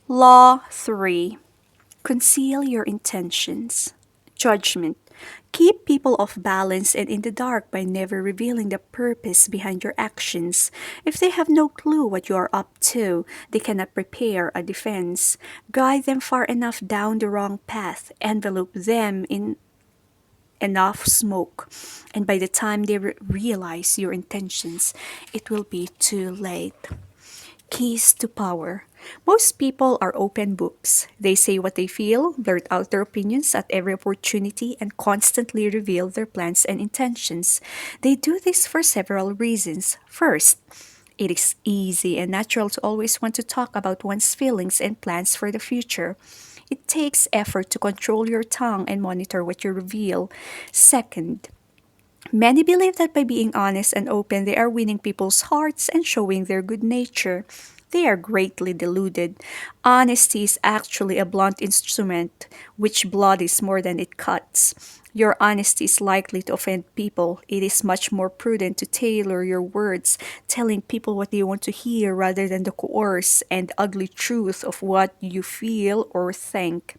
Law 3. Conceal your intentions. Judgment. Keep people off balance and in the dark by never revealing the purpose behind your actions. If they have no clue what you are up to, they cannot prepare a defense. Guide them far enough down the wrong path, envelope them in enough smoke, and by the time they realize your intentions, it will be too late. Keys to power. Most people are open books. They say what they feel, blurt out their opinions at every opportunity, and constantly reveal their plans and intentions. They do this for several reasons. First, it is easy and natural to always want to talk about one's feelings and plans for the future. It takes effort to control your tongue and monitor what you reveal. Second, many believe that by being honest and open, they are winning people's hearts and showing their good nature. They are greatly deluded. Honesty is actually a blunt instrument which bloodies more than it cuts. Your honesty is likely to offend people. It is much more prudent to tailor your words, telling people what they want to hear rather than the coarse and ugly truth of what you feel or think.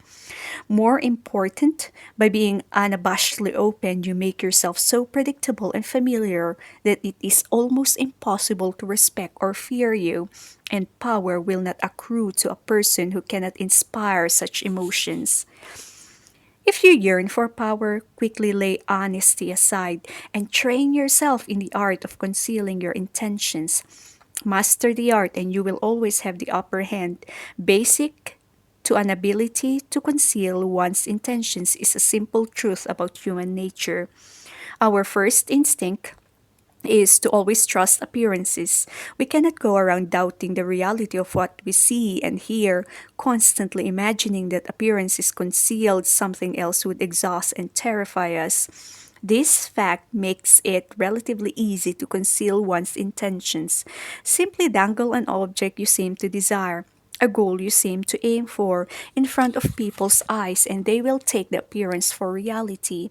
More important, by being unabashedly open, you make yourself so predictable and familiar that it is almost impossible to respect or fear you, and power will not accrue to a person who cannot inspire such emotions. If you yearn for power, quickly lay honesty aside and train yourself in the art of concealing your intentions. Master the art, and you will always have the upper hand. Basic to an ability to conceal one's intentions is a simple truth about human nature. Our first instinct is to always trust appearances. We cannot go around doubting the reality of what we see and hear, constantly imagining that appearances concealed something else would exhaust and terrify us. This fact makes it relatively easy to conceal one's intentions. Simply dangle an object you seem to desire, a goal you seem to aim for, in front of people's eyes, and they will take the appearance for reality.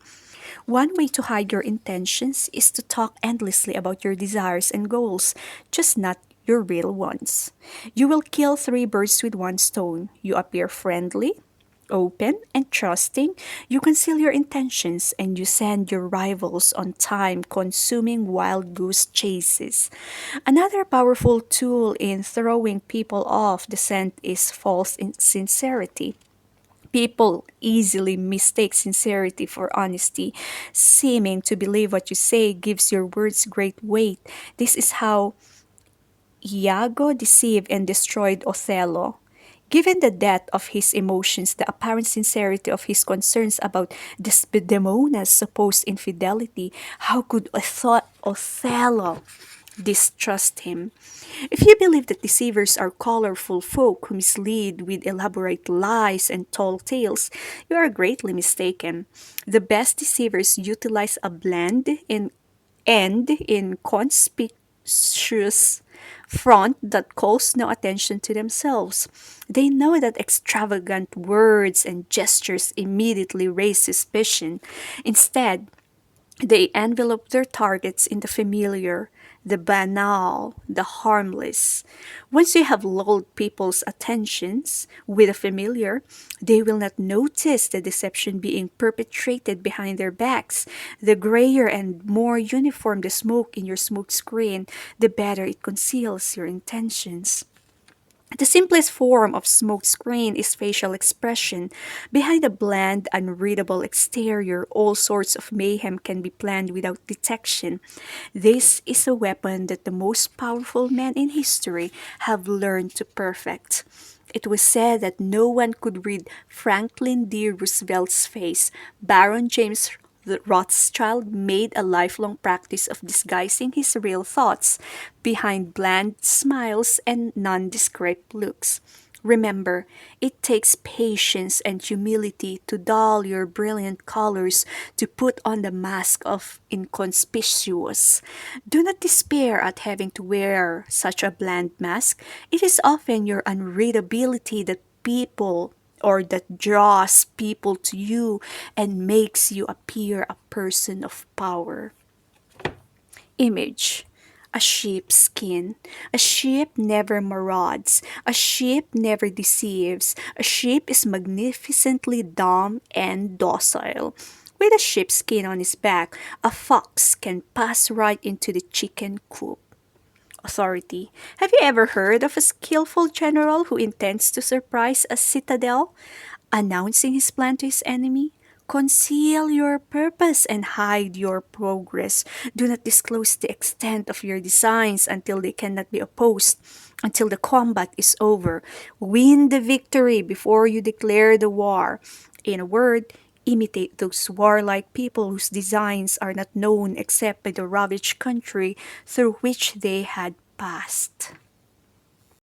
One way to hide your intentions is to talk endlessly about your desires and goals, just not your real ones. You will kill three birds with one stone. You appear friendly, open, and trusting. You conceal your intentions and you send your rivals on time consuming wild goose chases. Another powerful tool in throwing people off the scent is false sincerity. People easily mistake sincerity for honesty. Seeming to believe what you say gives your words great weight. This is how Iago deceived and destroyed Othello. Given the depth of his emotions, the apparent sincerity of his concerns about Desdemona's supposed infidelity, how could Othello distrust him? If you believe that deceivers are colorful folk who mislead with elaborate lies and tall tales, you are greatly mistaken. The best deceivers utilize a blend in and inconspicuous front that calls no attention to themselves. They know that extravagant words and gestures immediately raise suspicion. Instead, they envelop their targets in the familiar, the banal, the harmless. Once you have lulled people's attentions with the familiar, they will not notice the deception being perpetrated behind their backs. The grayer and more uniform the smoke in your smoke screen, the better it conceals your intentions. The simplest form of smoke screen is facial expression. Behind a bland, unreadable exterior, all sorts of mayhem can be planned without detection. This is a weapon that the most powerful men in history have learned to perfect. It was said that no one could read Franklin D. Roosevelt's face. Baron James Rothschild made a lifelong practice of disguising his real thoughts behind bland smiles and nondescript looks. Remember, it takes patience and humility to dull your brilliant colors, to put on the mask of inconspicuous. Do not despair at having to wear such a bland mask. It is often your unreadability that people or that draws people to you and makes you appear a person of power. Image. A sheepskin. A sheep never marauds. A sheep never deceives. A sheep is magnificently dumb and docile. With a sheepskin on his back, a fox can pass right into the chicken coop. Authority. Have you ever heard of a skillful general who intends to surprise a citadel, announcing his plan to his enemy? Conceal your purpose and hide your progress. Do not disclose the extent of your designs until they cannot be opposed, until the combat is over. Win the victory before you declare the war. In a word, imitate those warlike people whose designs are not known except by the ravaged country through which they had passed.